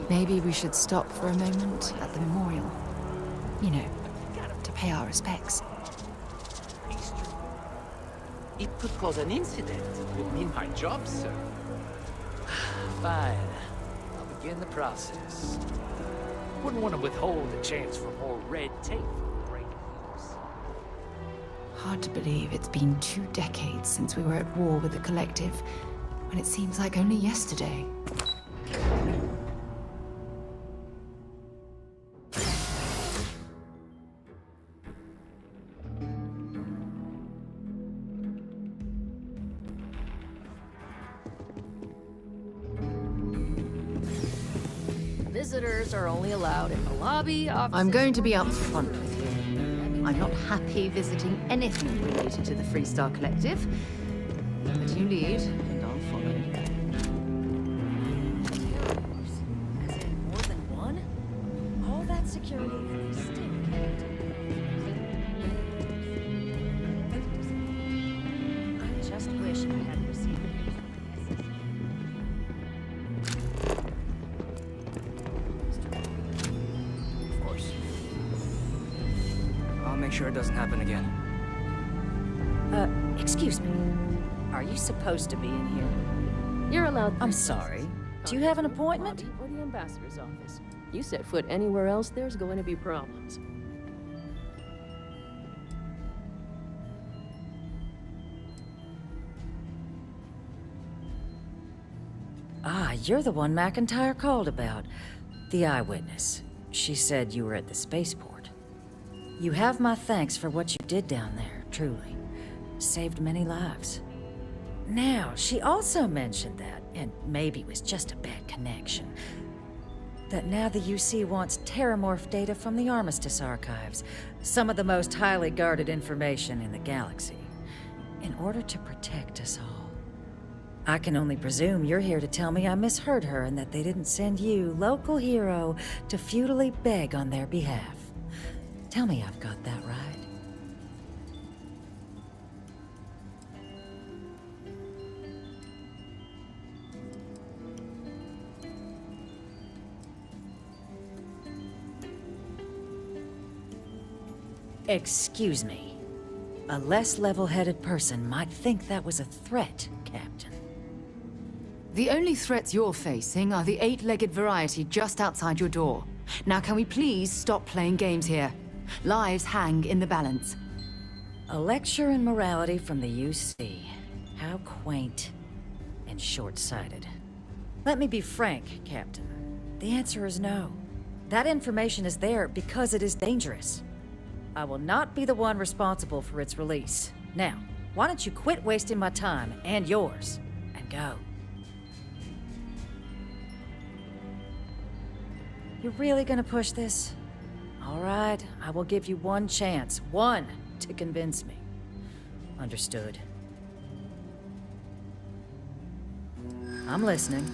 Maybe we should stop for a moment at the memorial. You know, to pay our respects. It could cause an incident. Would mean my job, sir. Fine. I'll begin the process. Wouldn't want to withhold a chance for more red tape from breaking news. Hard to believe it's been 2 decades since we were at war with the Collective, when it seems like only yesterday. Visitors are only allowed in the lobby, offices... I'm going to be upfront with you. I'm not happy visiting anything related to the Freestar Collective. But you lead, and I'll follow. As in more than one? All that security and they still can't. I just wish I had received it. Make sure it doesn't happen again. Excuse me. Are you supposed to be in here? You're allowed... I'm sorry. Do you have an appointment? Or the ambassador's office. You set foot anywhere else, there's going to be problems. Ah, you're the one McIntyre called about. The eyewitness. She said you were at the spaceport. You have my thanks for what you did down there, truly. Saved many lives. Now, she also mentioned that, and maybe it was just a bad connection, that now the UC wants terramorph data from the Armistice archives, some of the most highly guarded information in the galaxy, in order to protect us all. I can only presume you're here to tell me I misheard her and that they didn't send you, local hero, to futilely beg on their behalf. Tell me I've got that right. Excuse me. A less level-headed person might think that was a threat, Captain. The only threats you're facing are the 8-legged variety just outside your door. Now can we please stop playing games here? Lives hang in the balance. A lecture in morality from the UC. How quaint and short-sighted. Let me be frank, Captain. The answer is no. That information is there because it is dangerous. I will not be the one responsible for its release. Now, why don't you quit wasting my time and yours, and go? You're really gonna push this? All right, I will give you one chance, one, to convince me. Understood. I'm listening.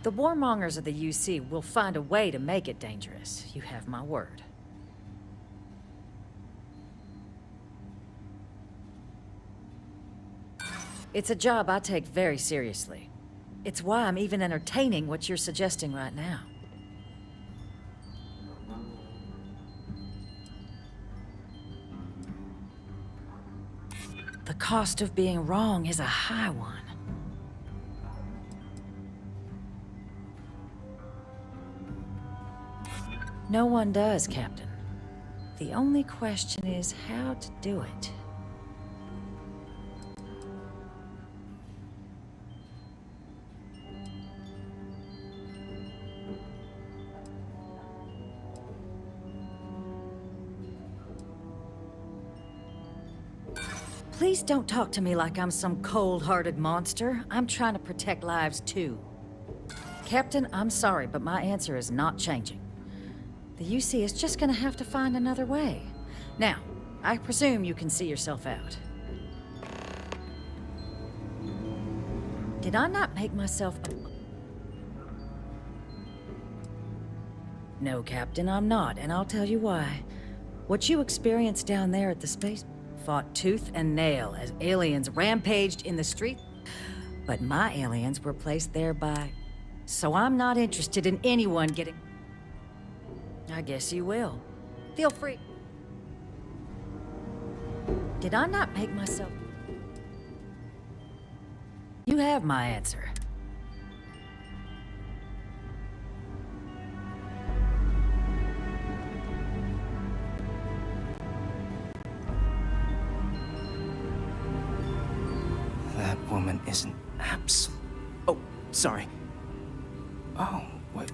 The warmongers of the UC will find a way to make it dangerous. You have my word. It's a job I take very seriously. It's why I'm even entertaining what you're suggesting right now. The cost of being wrong is a high one. No one does, Captain. The only question is how to do it. Please don't talk to me like I'm some cold-hearted monster. I'm trying to protect lives too. Captain, I'm sorry, but my answer is not changing. The UC is just gonna have to find another way. Now, I presume you can see yourself out. Did I not make myself... No, Captain, I'm not, and I'll tell you why. What you experienced down there at the space fought tooth and nail as aliens rampaged in the street. But my aliens were placed there by... So I'm not interested in anyone getting... I guess you will. Feel free. Did I not make myself... You have my answer. That woman isn't Oh, sorry. Oh, what?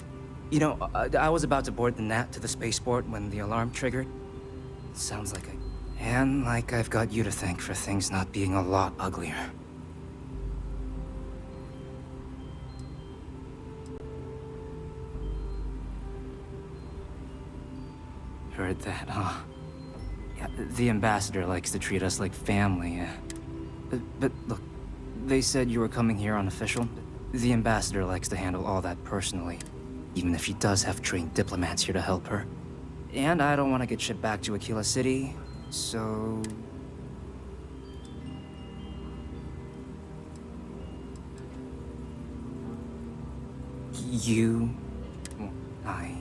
You know, I was about to board the Nat to the spaceport when the alarm triggered. Sounds like and like I've got you to thank for things not being a lot uglier. Heard that, huh? Yeah, the ambassador likes to treat us like family, yeah. But look, they said you were coming here unofficial. The ambassador likes to handle all that personally, even if she does have trained diplomats here to help her. And I don't want to get shipped back to Aquila City, so... I...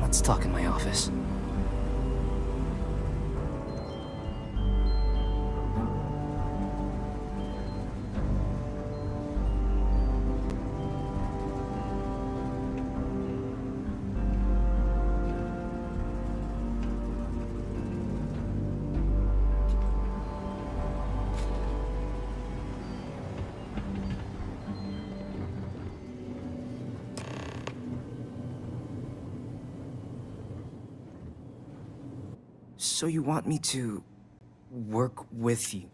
Let's talk in my office. So you want me to work with you?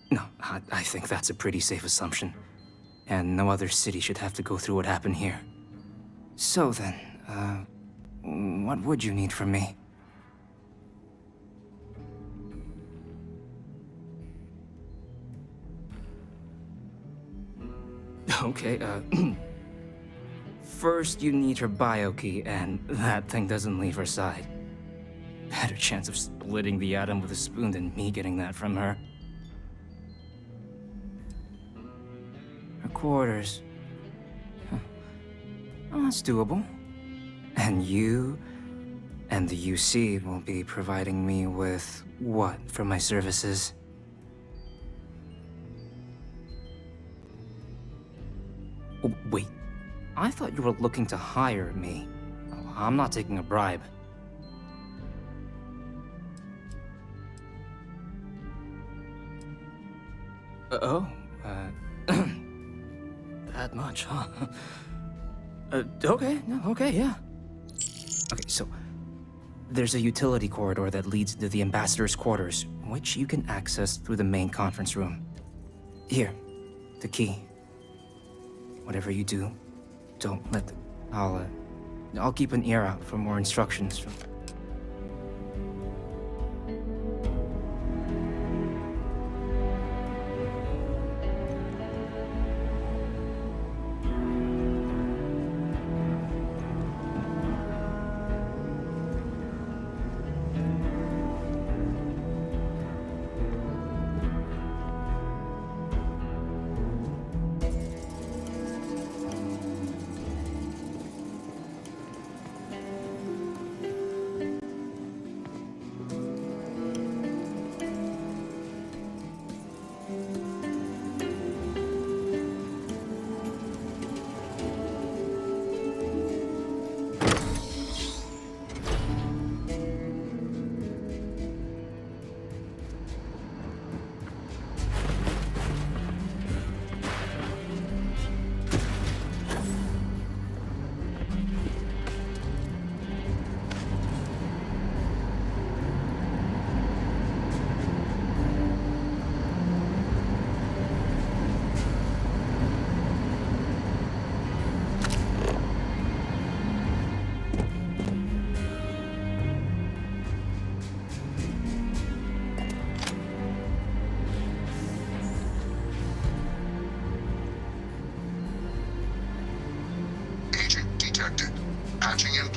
No, I think that's a pretty safe assumption. And no other city should have to go through what happened here. So then, what would you need from me? Okay, first, you need her bio key, and that thing doesn't leave her side. Better chance of splitting the atom with a spoon than me getting that from her. Her quarters. Huh. Oh, that's doable. And you and the UC will be providing me with what for my services? Oh, wait. I thought you were looking to hire me. Oh, I'm not taking a bribe. That much, huh? Okay, no, okay, yeah. Okay, so there's a utility corridor that leads to the ambassador's quarters, which you can access through the main conference room. Here, the key. Whatever you do, don't let the... I'll keep an ear out for more instructions from...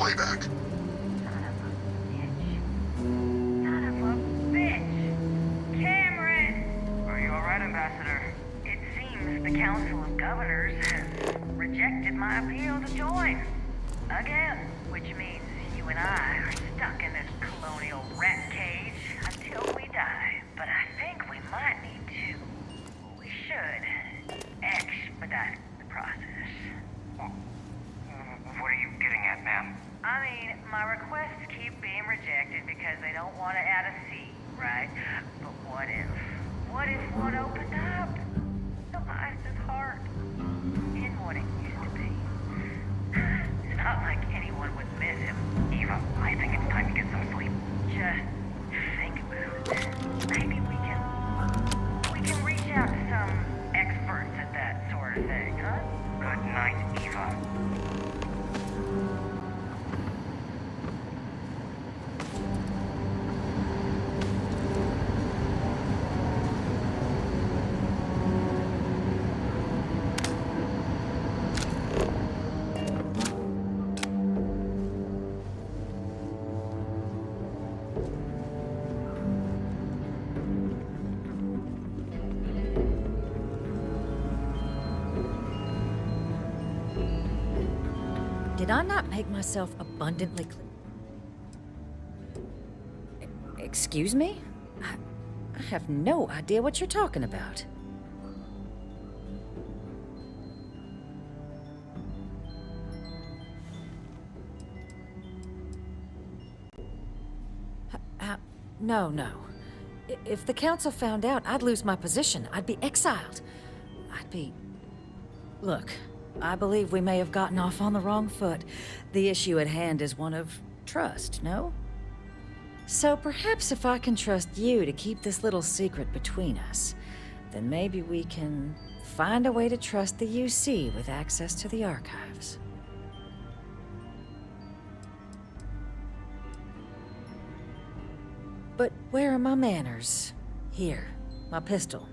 playback. Son of a bitch! Cameron! Are you alright, Ambassador? It seems the Council of Governors has rejected my appeal to join. Again. Which means you and I are stuck in this colonial rat cage until we die. But I think we might need to. We should expedite the process. What are you getting at, ma'am? I mean, my requests keep being rejected because they don't want to add a seat, right? But what if one opened up? The life is hard. In what it used to be. It's not like anyone would miss him. Eva, I think it's time to get some sleep. Just think about it. Maybe we can reach out to some experts at that sort of thing, huh? Good night, Eva. Did I not make myself abundantly clear? Excuse me? I have no idea what you're talking about. No. If the council found out, I'd lose my position. I'd be exiled. Look, I believe we may have gotten off on the wrong foot. The issue at hand is one of trust, no? So perhaps if I can trust you to keep this little secret between us, then maybe we can find a way to trust the UC with access to the archives. But where are my manners? Here, my pistol.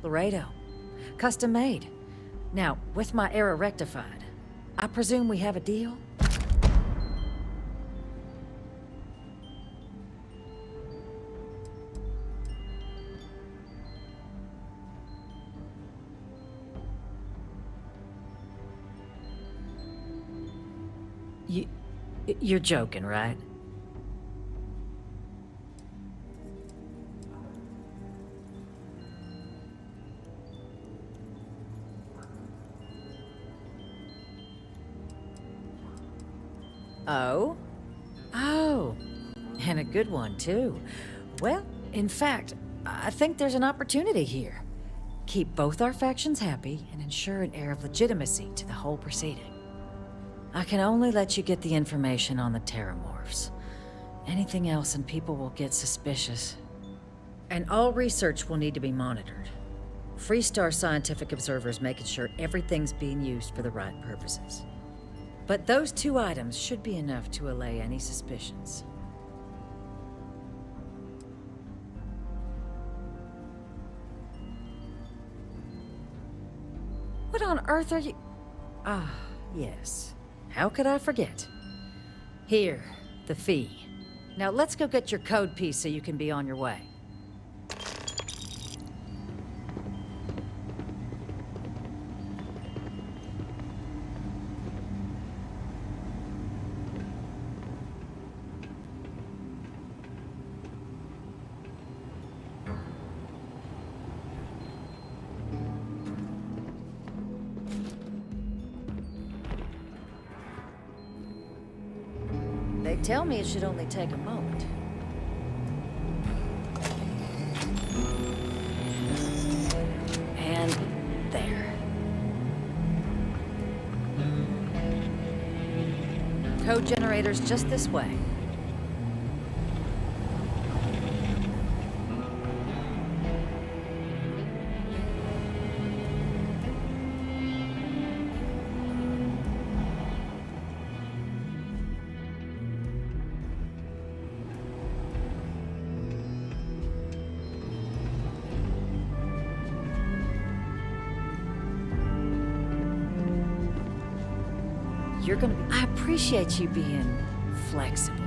Laredo. Custom made. Now, with my error rectified, I presume we have a deal? You're joking, right? Oh, and a good one, too. Well, in fact, I think there's an opportunity here. Keep both our factions happy and ensure an air of legitimacy to the whole proceeding. I can only let you get the information on the Terramorphs. Anything else and people will get suspicious. And all research will need to be monitored. Freestar scientific observers making sure everything's being used for the right purposes. But those two items should be enough to allay any suspicions. What on earth are you... Ah, yes. How could I forget? Here, the fee. Now let's go get your code piece so you can be on your way. They tell me it should only take a moment. And there. Code generator's just this way. you're gonna be... I appreciate you being flexible.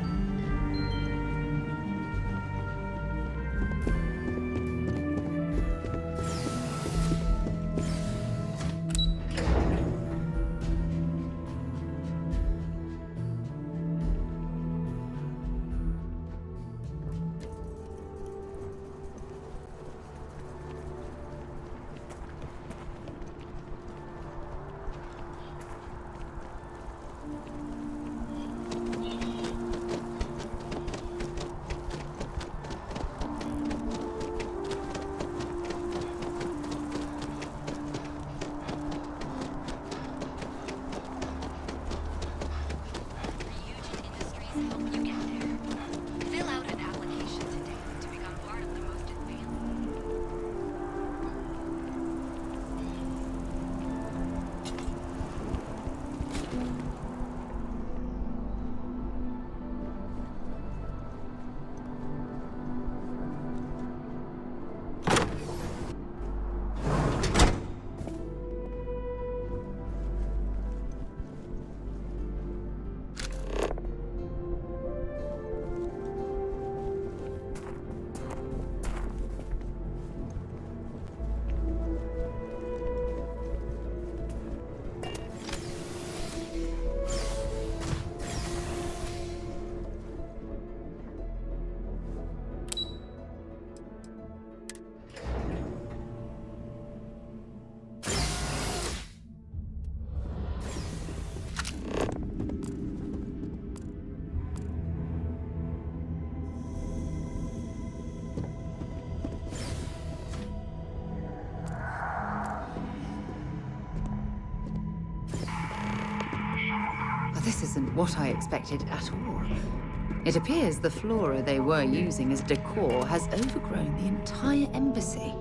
This isn't what I expected at all. It appears the flora they were using as decor has overgrown the entire embassy.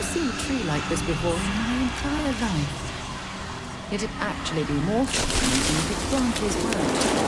Seen a tree like this before in my entire life. It'd actually be more fascinating if its branches weren't.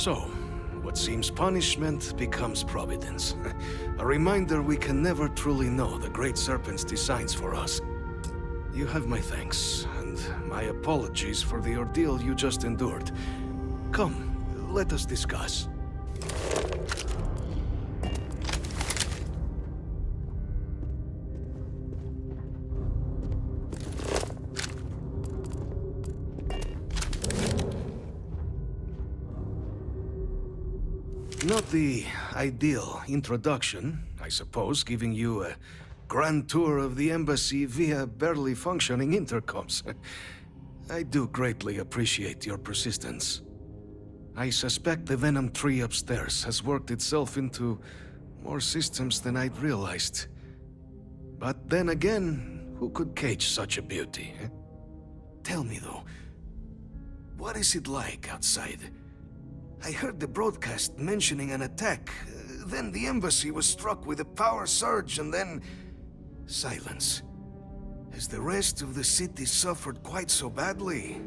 So, what seems punishment becomes providence. A reminder we can never truly know the Great Serpent's designs for us. You have my thanks, and my apologies for the ordeal you just endured. Come, let us discuss. Not the ideal introduction, I suppose, giving you a grand tour of the embassy via barely functioning intercoms. I do greatly appreciate your persistence. I suspect the Venom tree upstairs has worked itself into more systems than I'd realized. But then again, who could cage such a beauty? Tell me though, what is it like outside? I heard the broadcast mentioning an attack. Then the embassy was struck with a power surge and then... silence. Has the rest of the city suffered quite so badly?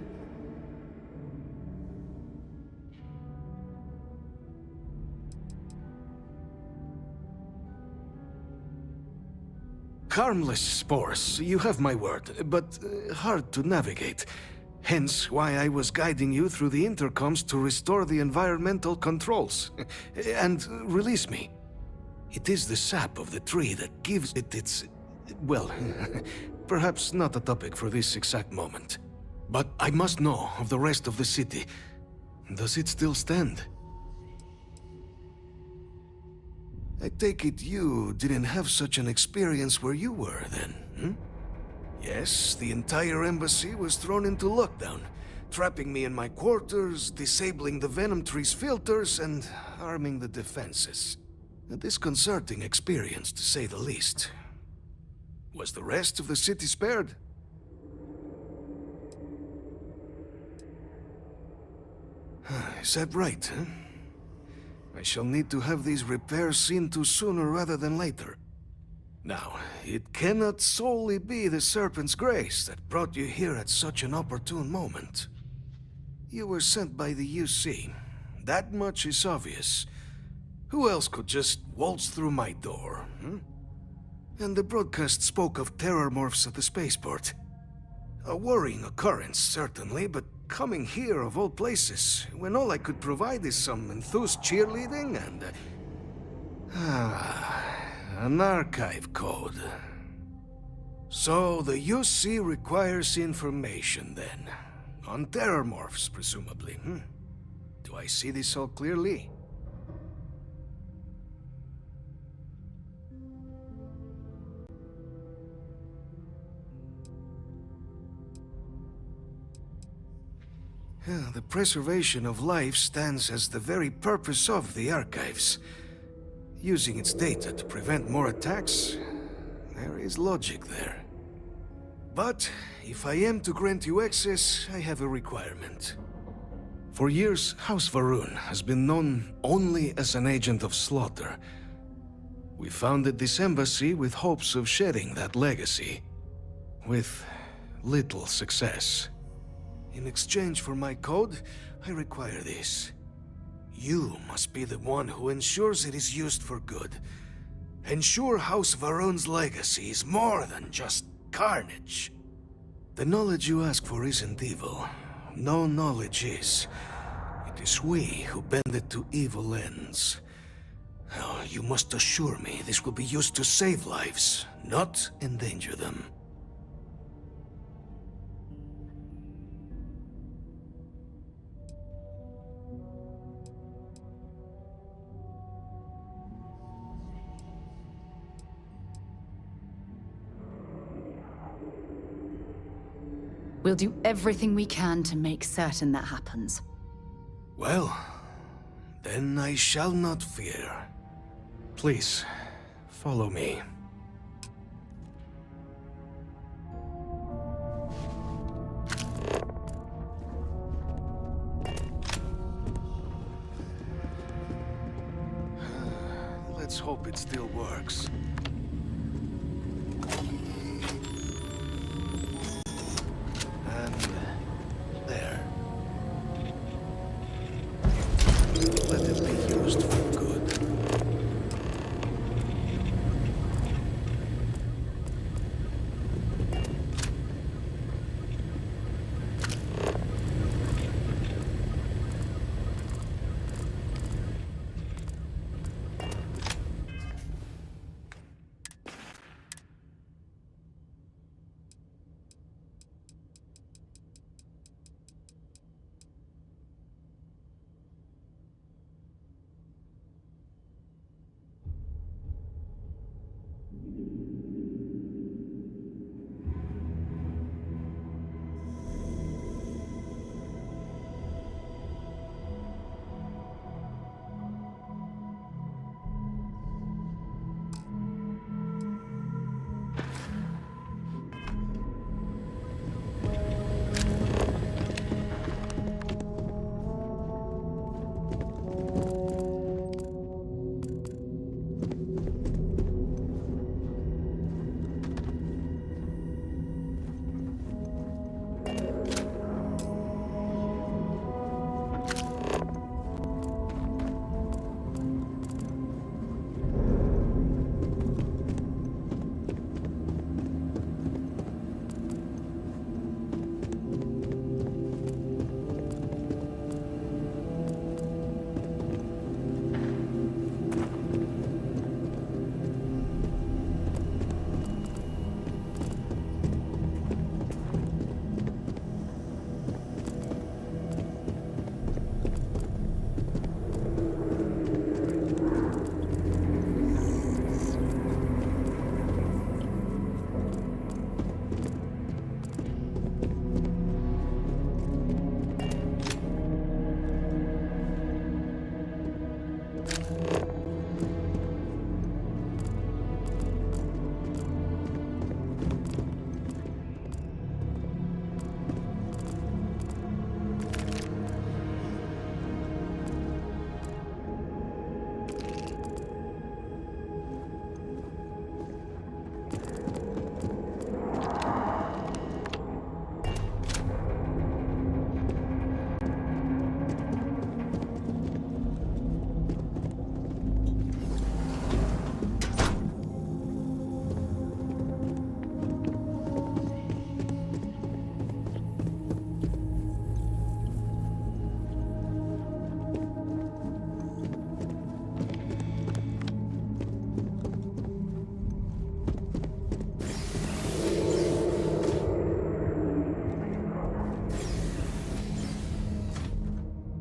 Harmless spores, you have my word, but hard to navigate. Hence why I was guiding you through the intercoms to restore the environmental controls. And release me. It is the sap of the tree that gives it its... well, perhaps not a topic for this exact moment. But I must know of the rest of the city. Does it still stand? I take it you didn't have such an experience where you were, then, hmm? Yes, the entire embassy was thrown into lockdown, trapping me in my quarters, disabling the Venom tree's filters, and arming the defenses. A disconcerting experience, to say the least. Was the rest of the city spared? Is that right, huh? I shall need to have these repairs seen to sooner rather than later. Now, it cannot solely be the Serpent's grace that brought you here at such an opportune moment. You were sent by the UC. That much is obvious. Who else could just waltz through my door, hmm? And the broadcast spoke of terror morphs at the spaceport. A worrying occurrence, certainly, but coming here of all places, when all I could provide is some enthused cheerleading and... an archive code. So the UC requires information, then. On terror morphs, presumably, hmm? Do I see this all clearly? The preservation of life stands as the very purpose of the archives. Using its data to prevent more attacks? There is logic there. But if I am to grant you access, I have a requirement. For years, House Varun has been known only as an agent of slaughter. We founded this embassy with hopes of shedding that legacy. With little success. In exchange for my code, I require this. You must be the one who ensures it is used for good. Ensure House Varun's legacy is more than just carnage. The knowledge you ask for isn't evil. No knowledge is. It is we who bend it to evil ends. Oh, you must assure me this will be used to save lives, not endanger them. We'll do everything we can to make certain that happens. Well, then I shall not fear. Please, follow me. Let's hope it still works. And there. Let it be used for good.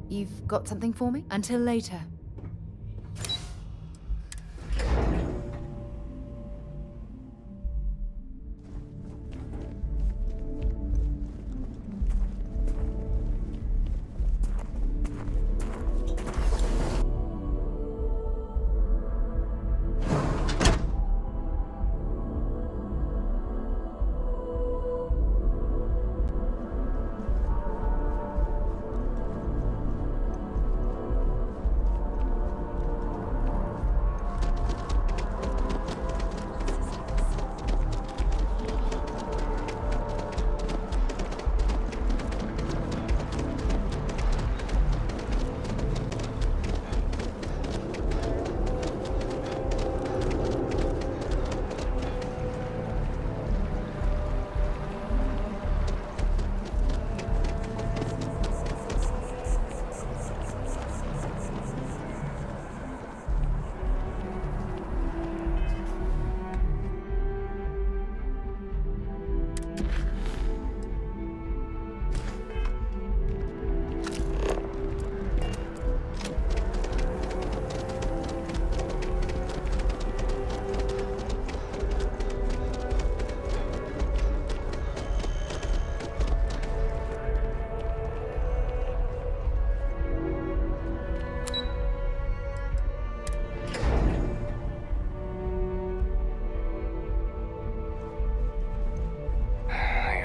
You've got something for me? Until later.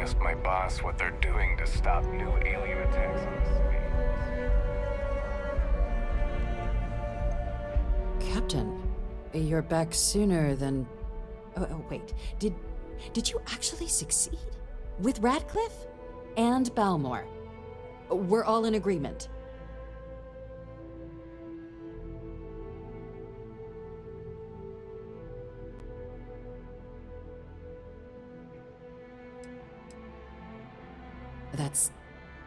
asked my boss what they're doing to stop new alien attacks on the space. Captain, you're back sooner than... Oh, wait. Did you actually succeed? With Radcliffe? And Balmore? We're all in agreement. That's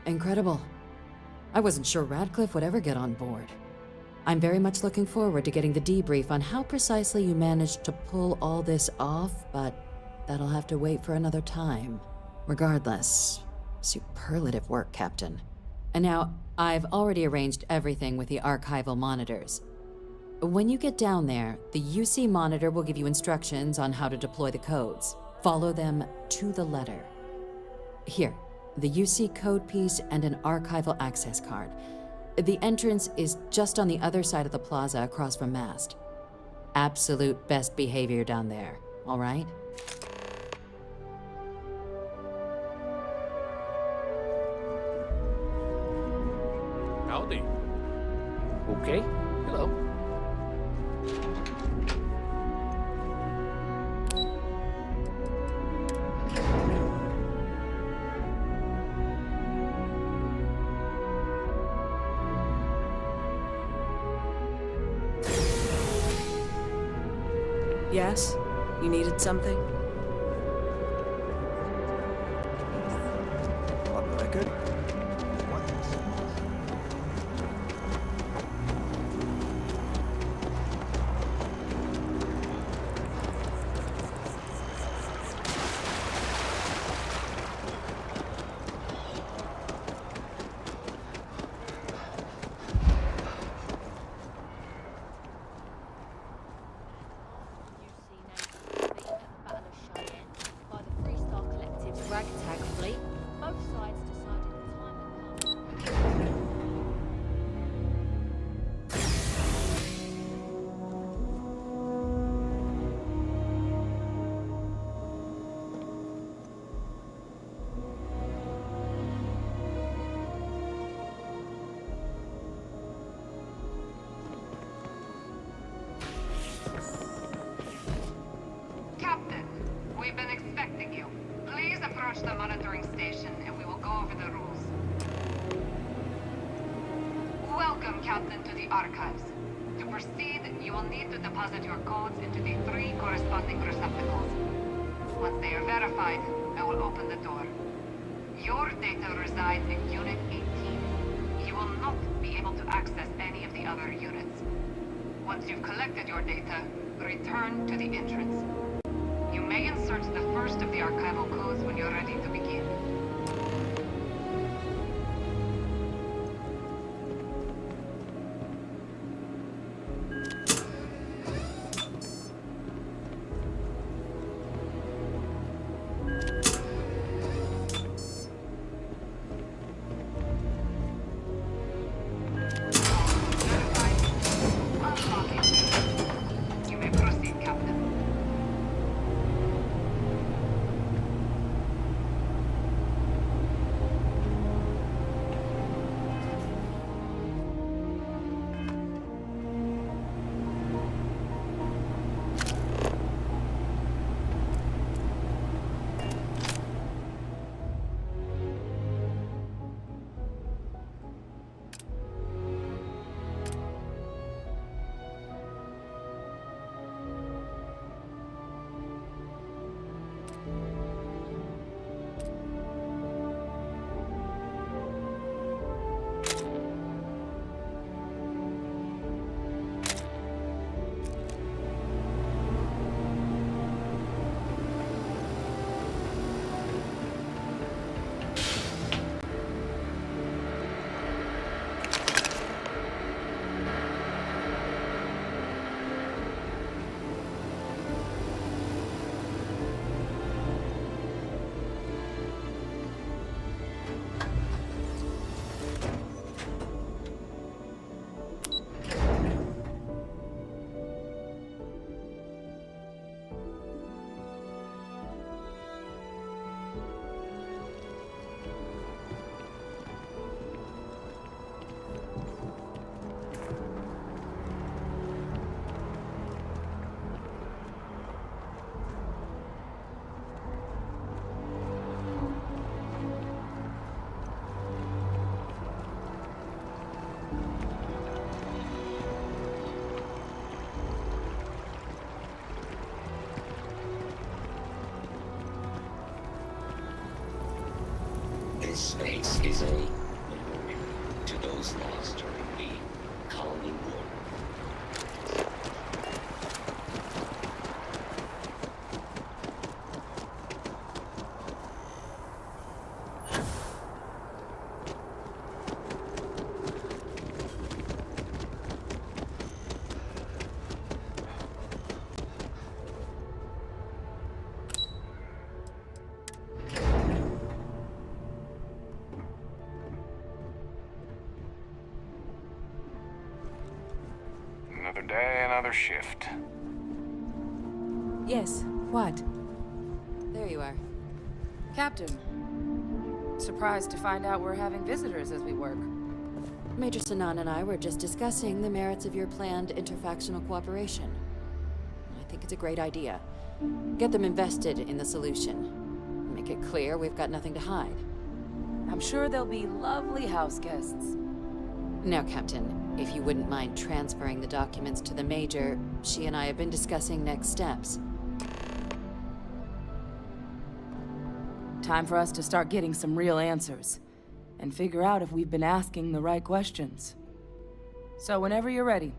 incredible. I wasn't sure Radcliffe would ever get on board. I'm very much looking forward to getting the debrief on how precisely you managed to pull all this off, but that'll have to wait for another time. Regardless, superlative work, Captain. And now, I've already arranged everything with the archival monitors. When you get down there, the UC monitor will give you instructions on how to deploy the codes. Follow them to the letter. Here, the UC code piece and an archival access card. The entrance is just on the other side of the plaza across from Mast. Absolute best behavior down there, all right? Howdy. Okay. Hello. Yes? You needed something? On the record? by the Freestar Collective's ragtag fleet. Both sides decided the time had come. Captain, we've been expecting you. Please approach the monitoring station and we will go over the rules. Welcome, Captain, to the archives. To proceed, you will need to deposit your codes into the 3 corresponding receptacles. Once they are verified, I will open the door. Your data resides in Unit 18. You will not be able to access any of the other units. Once you've collected your data, return to the entrance. You may insert the first of the archival codes when you're ready to begin. You may proceed, Captain. This space is a memorial to those lost during the colony war. Another day, another shift. Yes, what? There you are. Captain. Surprised to find out we're having visitors as we work. Major Sanan and I were just discussing the merits of your planned interfactional cooperation. I think it's a great idea. Get them invested in the solution. Make it clear we've got nothing to hide. I'm sure they'll be lovely house guests. Now, Captain, if you wouldn't mind transferring the documents to the Major, she and I have been discussing next steps. Time for us to start getting some real answers, and figure out if we've been asking the right questions. So whenever you're ready.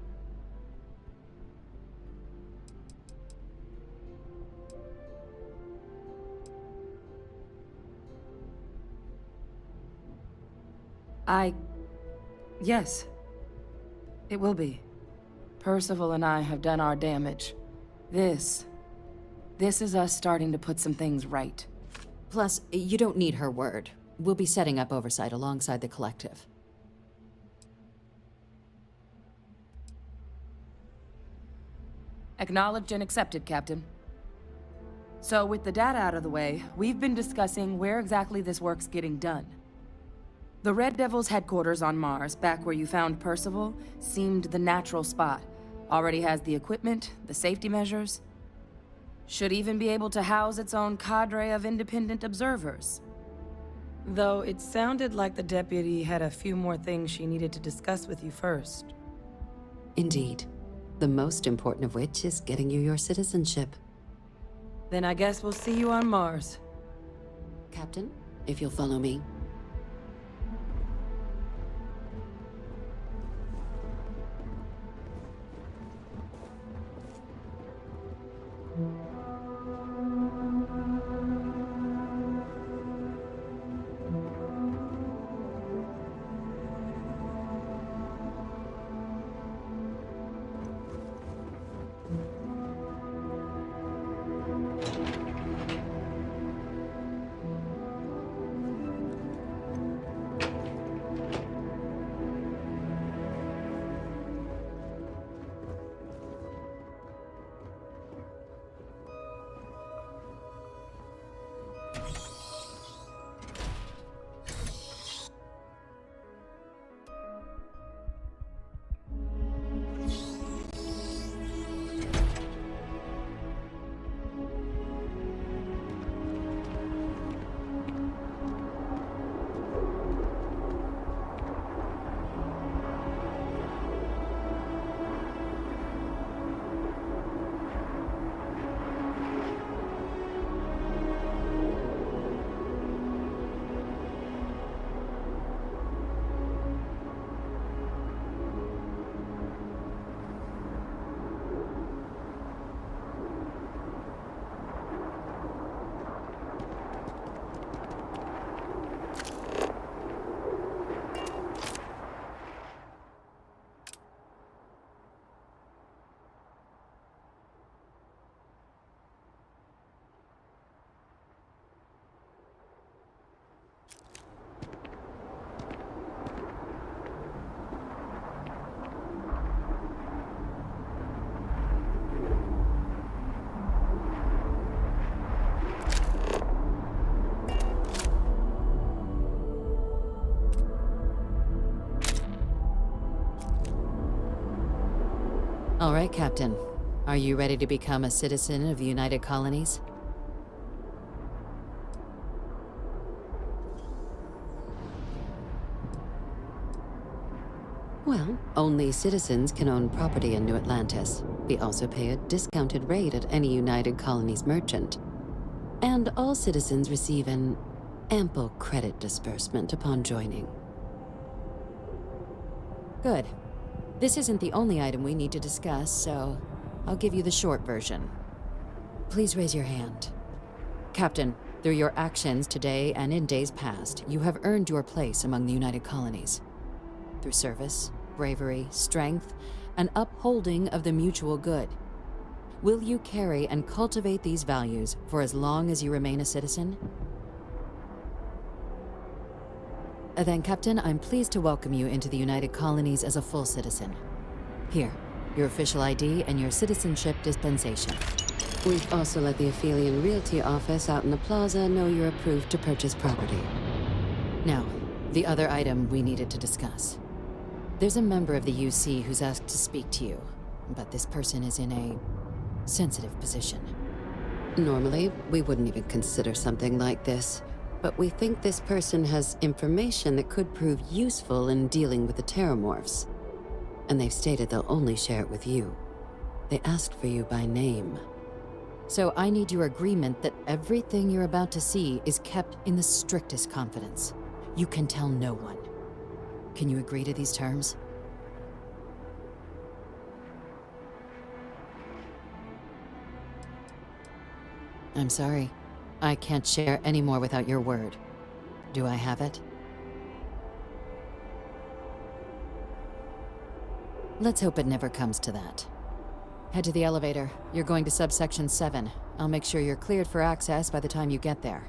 Yes. It will be. Percival and I have done our damage. This is us starting to put some things right. Plus, you don't need her word. We'll be setting up oversight alongside the collective. Acknowledged and accepted, Captain. So with the data out of the way, we've been discussing where exactly this work's getting done. The Red Devil's headquarters on Mars, back where you found Percival, seemed the natural spot. Already has the equipment, the safety measures. Should even be able to house its own cadre of independent observers. Though it sounded like the deputy had a few more things she needed to discuss with you first. Indeed. The most important of which is getting you your citizenship. Then I guess we'll see you on Mars. Captain, if you'll follow me. All right, Captain. Are you ready to become a citizen of the United Colonies? Well, only citizens can own property in New Atlantis. We also pay a discounted rate at any United Colonies merchant. And all citizens receive an ample credit disbursement upon joining. Good. This isn't the only item we need to discuss, so I'll give you the short version. Please raise your hand. Captain, through your actions today and in days past, you have earned your place among the United Colonies. Through service, bravery, strength, and upholding of the mutual good. Will you carry and cultivate these values for as long as you remain a citizen? Then, Captain, I'm pleased to welcome you into the United Colonies as a full citizen. Here, your official ID and your citizenship dispensation. We've also let the Aphelion Realty office out in the plaza know you're approved to purchase property. Now, the other item we needed to discuss. There's a member of the UC who's asked to speak to you, but this person is in a sensitive position. Normally, we wouldn't even consider something like this, but we think this person has information that could prove useful in dealing with the Terramorphs. And they've stated they'll only share it with you. They asked for you by name. So I need your agreement that everything you're about to see is kept in the strictest confidence. You can tell no one. Can you agree to these terms? I'm sorry. I can't share any more without your word. Do I have it? Let's hope it never comes to that. Head to the elevator. You're going to subsection 7. I'll make sure you're cleared for access by the time you get there.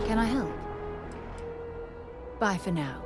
Can I help? Bye for now.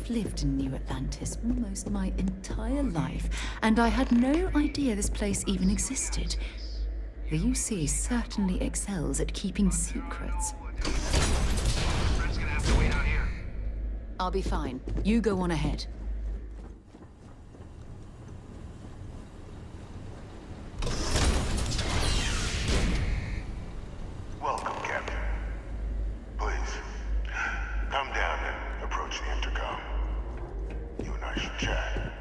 Lived in New Atlantis almost my entire life, and I had no idea this place even existed. The UC certainly excels at keeping secrets. I'll be fine. You go on ahead. Welcome, Captain. Please, come down and approach the intercom. You and I should chat.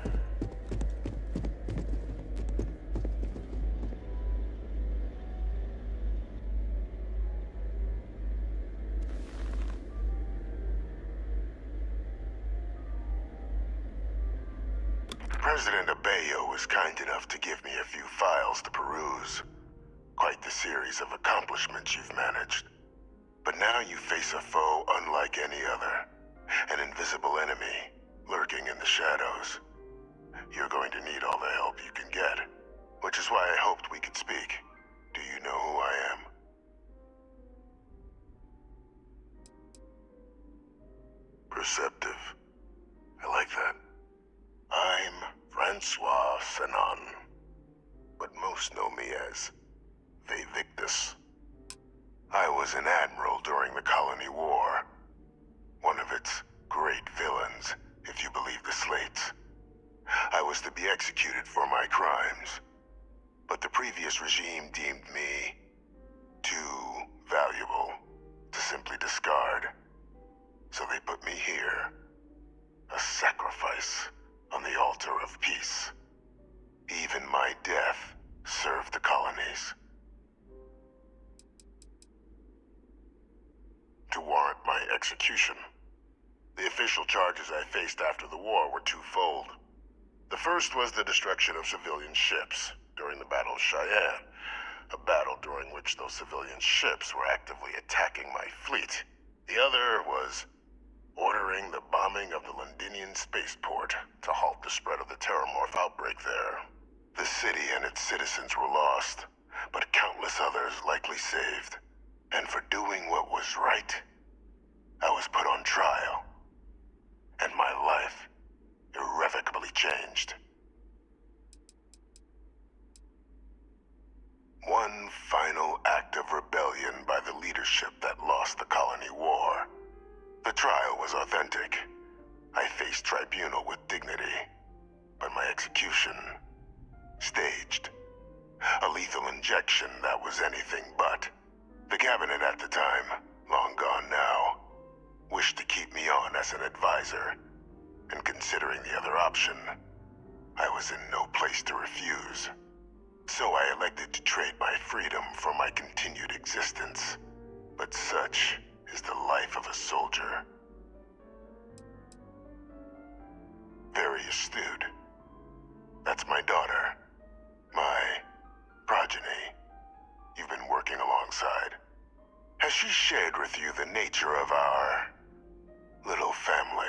President Abeyo was kind enough to give me a few files to peruse. Quite the series of accomplishments you've managed. But now you face a foe unlike any other. An invisible enemy, lurking in the shadows. You're going to need all the help you can get, which is why I hoped we could speak. Do you know who I am? Perceptive. I like that. I'm Francois Sanon, but most know me as Victus. I was an admiral during the Colony War. One of its great villains, if you believe the slates. I was to be executed for my crimes. But the previous regime deemed me too valuable to simply discard. So they put me here, a sacrifice on the altar of peace. Even my death served the colonies. To warrant my execution, the official charges I faced after the war were twofold. The first was the destruction of civilian ships during the Battle of Cheyenne, a battle during which those civilian ships were actively attacking my fleet. The other was ordering the bombing of the Londinian spaceport to halt the spread of the Terramorph outbreak there. The city and its citizens were lost, but countless others likely saved. And for doing what was right, I was put on trial. And my life irrevocably changed. One final act of rebellion by the leadership that lost the colony war. The trial was authentic. I faced tribunal with dignity, but my execution, staged. A lethal injection that was anything but. The cabinet at the time, long gone now, wished to keep me on as an advisor, and considering the other option, I was in no place to refuse. So I elected to trade my freedom for my continued existence. But such is the life of a soldier. Very astute. That's my daughter. My progeny. You've been working alongside. Has she shared with you the nature of our little family?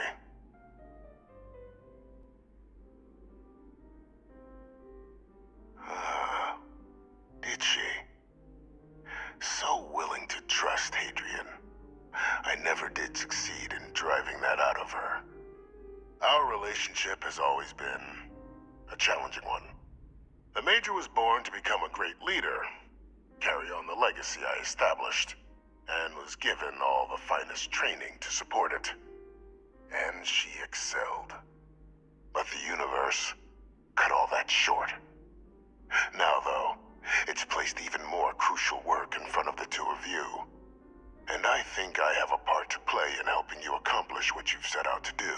Did she? So willing to trust Hadrian. I never did succeed in driving that out of her. Our relationship has always been a challenging one. The Major was born to become a great leader, carry on the legacy I established, and was given all the finest training to support it. And she excelled. But the universe cut all that short. Now, though, it's placed even more crucial work in front of the two of you. And I think I have a part to play in helping you accomplish what you've set out to do.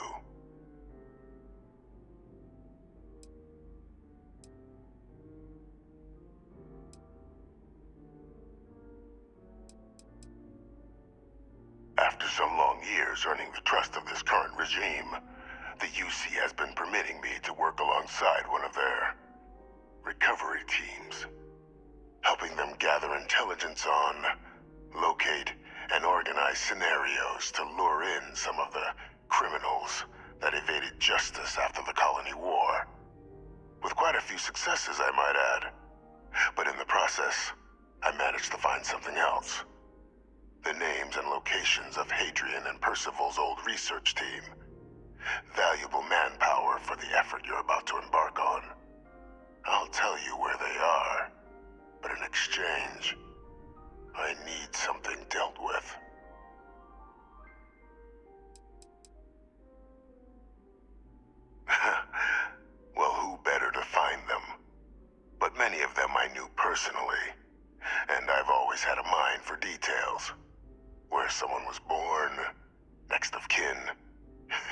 After some long years earning the trust of this current regime, the UC has been permitting me to work alongside one of their recovery teams, helping them gather intelligence on, locate, and organize scenarios to lure in some of the criminals that evaded justice after the colony war. With quite a few successes, I might add. But in the process, I managed to find something else. The names and locations of Hadrian and Percival's old research team. Valuable manpower for the effort you're about to embark on. I'll tell you where they are, but in exchange, I need something dealt with. Well, who better to find them? But many of them I knew personally, and I've always had a mind for details. Where someone was born, next of kin.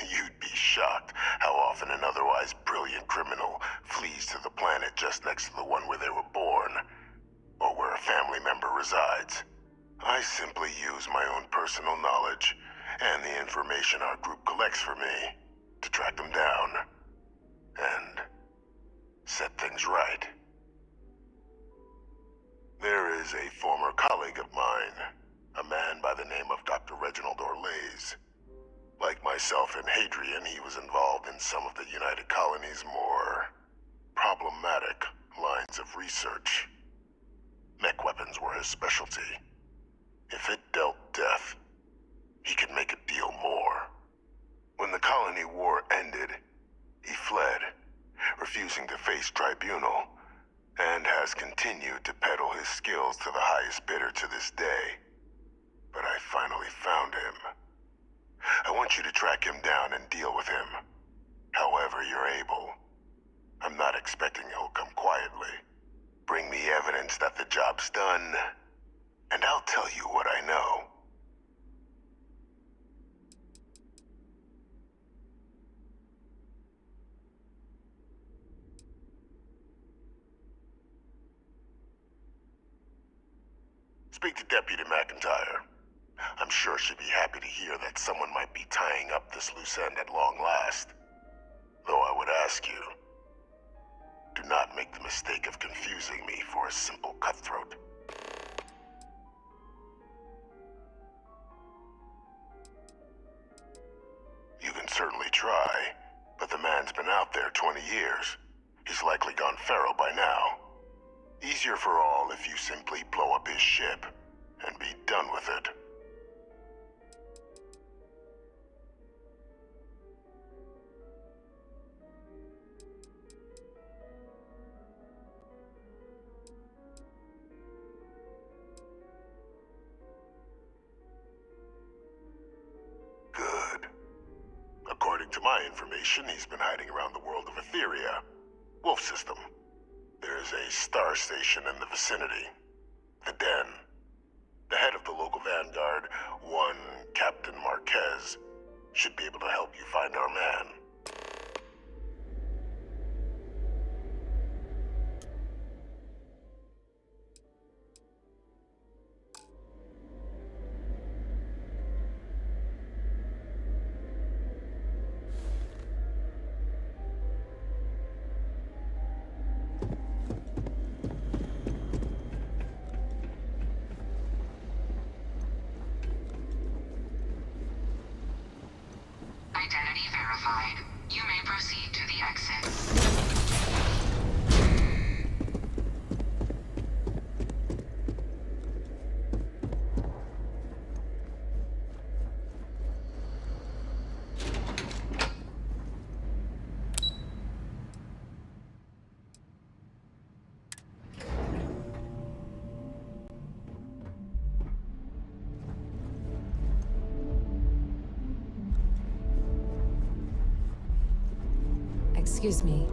You'd be shocked how often an otherwise brilliant criminal flees to the planet just next to the one where they were born, or where a family member resides. I simply use my own personal knowledge and the information our group collects for me to track them down and set things right. There is a former colleague of mine, a man by the name of Dr. Reginald Orlaise. Like myself and Hadrian, he was involved in some of the United Colony's more problematic lines of research. Mech weapons were his specialty. If it dealt death, he could make a deal more. When the colony war ended, he fled, refusing to face tribunal, and has continued to peddle his skills to the highest bidder to this day. But I finally found him. I want you to track him down and deal with him, however you're able. I'm not expecting he'll come quietly. Bring me evidence that the job's done, and I'll tell you what I know. Speak to Deputy McIntyre. I'm sure she'd be happy to hear that someone might be tying up this loose end at long last. Though I would ask you, do not make the mistake of confusing me for a simple cutthroat. You can certainly try, but the man's been out there 20 years. He's likely gone feral by now. Easier for all if you simply blow up his ship and be done with it. Good. According to my information, he's been hiding around the world of Etheria. Wolf system. There's a star station in the vicinity. The Den. The head of the local vanguard, one Captain Marquez, should be able to help you find our man. Identity verified. You may proceed to the exit. Excuse me.